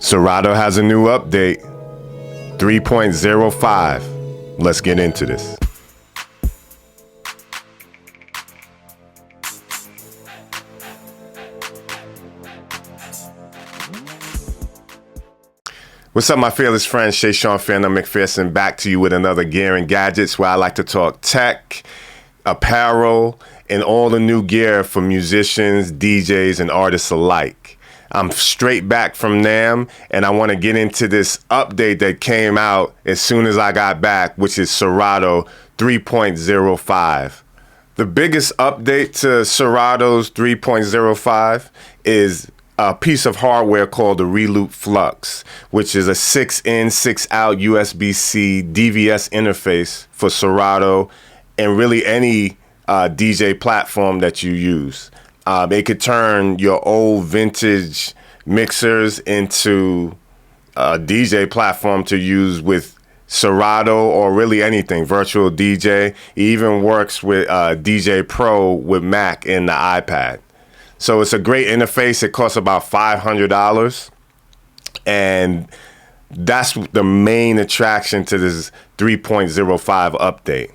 Serato has a new update, 3.05. Let's get into this. What's up, my fearless friends? Shayshahn, PhearNone MacPherson, back to you with another Gear and Gadgets, where I like to talk tech, apparel, and all the new gear for musicians, DJs, and artists alike. I'm straight back from NAMM, and I want to get into this update that came out as soon as I got back, which is Serato 3.05. The biggest update to Serato's 3.05 is a piece of hardware called the Reloop Flux, which is a 6-in, 6-out USB-C DVS interface for Serato and really any DJ platform that you use. It could turn your old vintage mixers into a DJ platform to use with Serato or really anything, virtual DJ. It even works with DJ Pro with Mac and the iPad. So it's a great interface. It costs about $500. And that's the main attraction to this 3.05 update.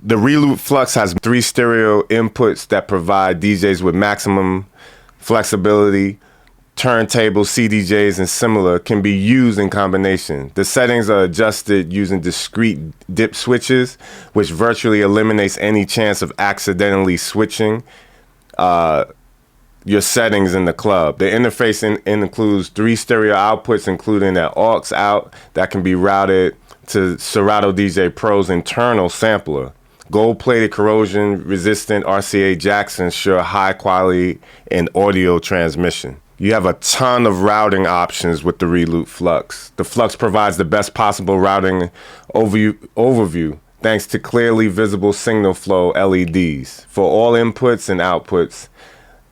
The Reloop Flux has 3 stereo inputs that provide DJs with maximum flexibility. Turntables, CDJs, and similar can be used in combination. The settings are adjusted using discrete dip switches, which virtually eliminates any chance of accidentally switching your settings in the club. The interface includes 3 stereo outputs, including an aux out that can be routed to Serato DJ Pro's internal sampler. Gold-plated, corrosion-resistant RCA jacks ensure high quality and audio transmission. You have a ton of routing options with the Reloop Flux. The Flux provides the best possible routing overview thanks to clearly visible signal flow LEDs for all inputs and outputs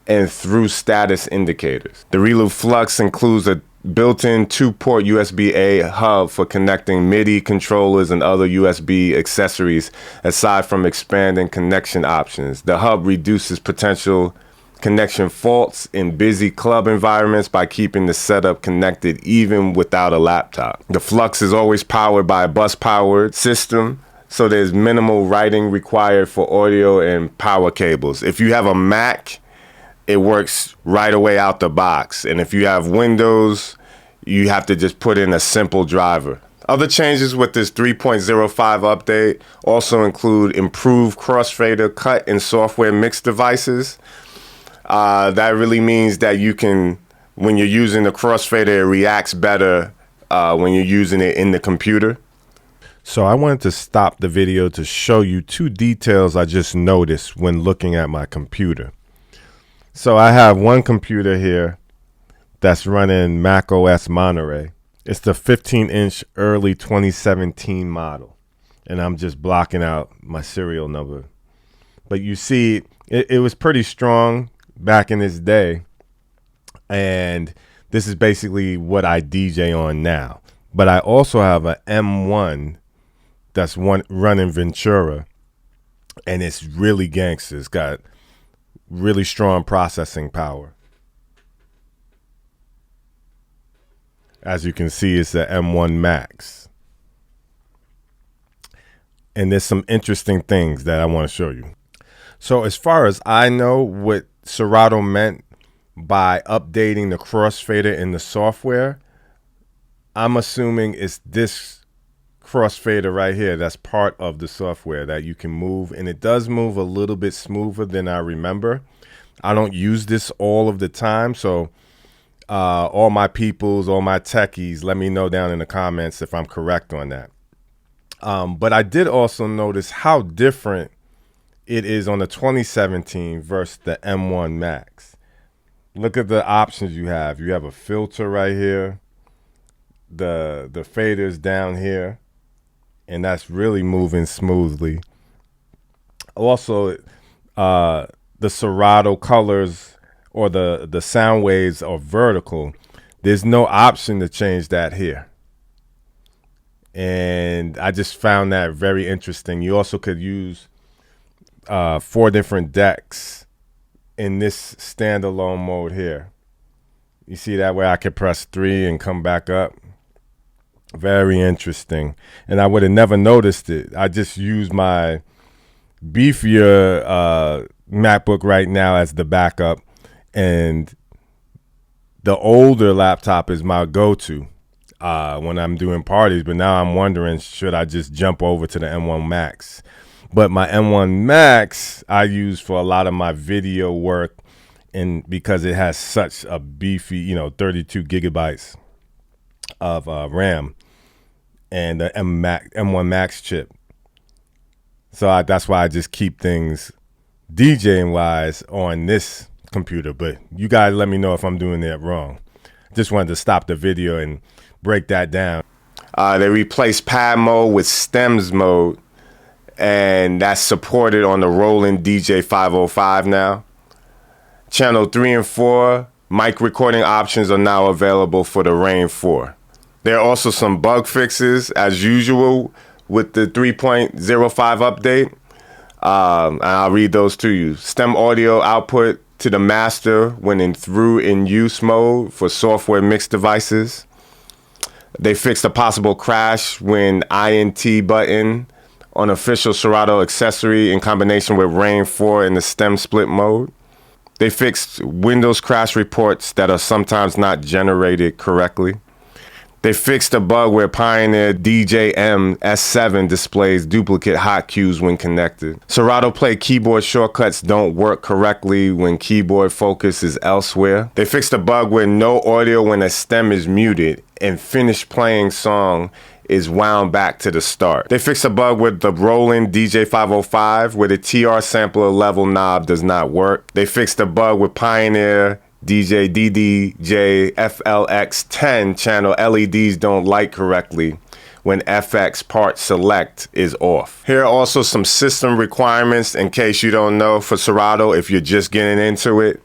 and through status indicators. The Reloop Flux includes a built-in 2-port USB-A hub for connecting MIDI controllers and other USB accessories, aside from expanding connection options. The hub reduces potential connection faults in busy club environments by keeping the setup connected even without a laptop. The Flux is always powered by a bus-powered system, so there's minimal writing required for audio and power cables. If you have a Mac, it works right away out the box. And if you have Windows, you have to just put in a simple driver. Other changes with this 3.05 update also include improved crossfader cut in software mix devices. That really means that you can, when you're using the crossfader, it reacts better when you're using it in the computer. So I wanted to stop the video to show you 2 details I just noticed when looking at my computer. So I have one computer here that's running Mac OS Monterey. It's the 15-inch early 2017 model. And I'm just blocking out my serial number. But you see, it was pretty strong back in its day. And this is basically what I DJ on now. But I also have an M1 that's running Ventura. And it's really gangster. It's got really strong processing power. As you can see, it's the M1 Max. And there's some interesting things that I want to show you. So as far as I know, what Serato meant by updating the crossfader in the software, I'm assuming it's this crossfader right here that's part of the software that you can move, and it does move a little bit smoother than I remember. I don't use this all of the time, so all my peoples, all my techies, let me know down in the comments if I'm correct on that. But I did also notice how different it is on the 2017 versus the M1 Max. Look at the options you have. You have a filter right here, the faders down here, and that's really moving smoothly. Also, the Serato colors or the sound waves are vertical. There's no option to change that here. And I just found that very interesting. You also could use 4 different decks in this standalone mode here. You see that way I could press 3 and come back up. Very interesting. And I would have never noticed it. I just use my beefier MacBook right now as the backup. And the older laptop is my go-to when I'm doing parties. But now I'm wondering, should I just jump over to the M1 Max? But my M1 Max I use for a lot of my video work, and because it has such a beefy, 32 gigabytes of RAM and the M1 Max chip. So that's why I just keep things DJing wise on this computer. But you guys let me know if I'm doing that wrong. Just wanted to stop the video and break that down. They replaced pad mode with stems mode, and that's supported on the Roland DJ 505 now. Channel 3 and 4 mic recording options are now available for the Rane 4. There are also some bug fixes, as usual, with the 3.05 update. And I'll read those to you. Stem audio output to the master when in use mode for software mix devices. They fixed a possible crash when INT button on official Serato accessory in combination with Rane 4 in the stem split mode. They fixed Windows crash reports that are sometimes not generated correctly. They fixed a bug where Pioneer DJM S7 displays duplicate hot cues when connected. Serato Play keyboard shortcuts don't work correctly when keyboard focus is elsewhere. They fixed a bug where no audio when a stem is muted and finished playing song is wound back to the start. They fixed a bug with the Roland DJ 505 where the TR sampler level knob does not work. They fixed a bug with Pioneer DJ DDJ FLX10 channel LEDs don't light correctly when FX part select is off. Here are also some system requirements in case you don't know for Serato if you're just getting into it.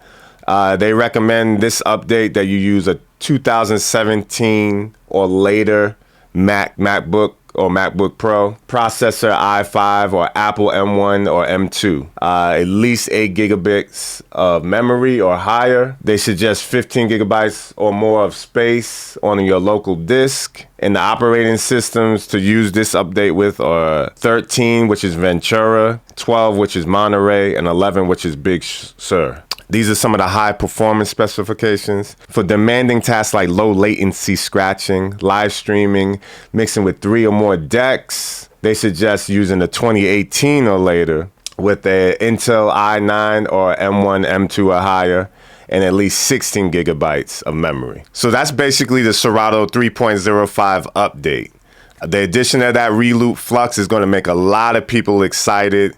They recommend this update that you use a 2017 or later MacBook or MacBook Pro, processor i5 or Apple M1 or M2, at least 8 gigabytes of memory or higher. They suggest 15 gigabytes or more of space on your local disk. And the operating systems to use this update with are 13, which is Ventura, 12, which is Monterey, and 11, which is Big Sur. These are some of the high performance specifications. For demanding tasks like low latency scratching, live streaming, mixing with 3 or more decks, they suggest using the 2018 or later with a Intel i9 or M1, M2 or higher, and at least 16 gigabytes of memory. So that's basically the Serato 3.05 update. The addition of that Reloop Flux is going to make a lot of people excited.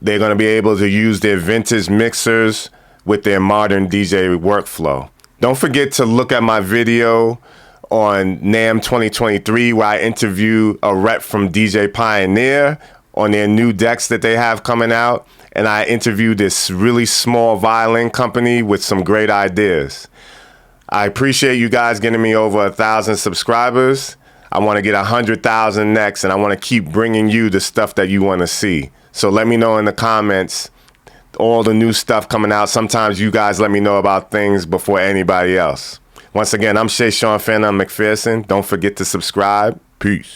They're going to be able to use their vintage mixers with their modern DJ workflow. Don't forget to look at my video on NAMM 2023 where I interview a rep from DJ Pioneer on their new decks that they have coming out. And I interviewed this really small violin company with some great ideas. I appreciate you guys getting me over 1,000 subscribers. I want to get 100,000 next, and I want to keep bringing you the stuff that you want to see. So let me know in the comments all the new stuff coming out. Sometimes you guys let me know about things before anybody else. Once again, I'm Shayshahn, PhearNone MacPherson. Don't forget to subscribe. Peace.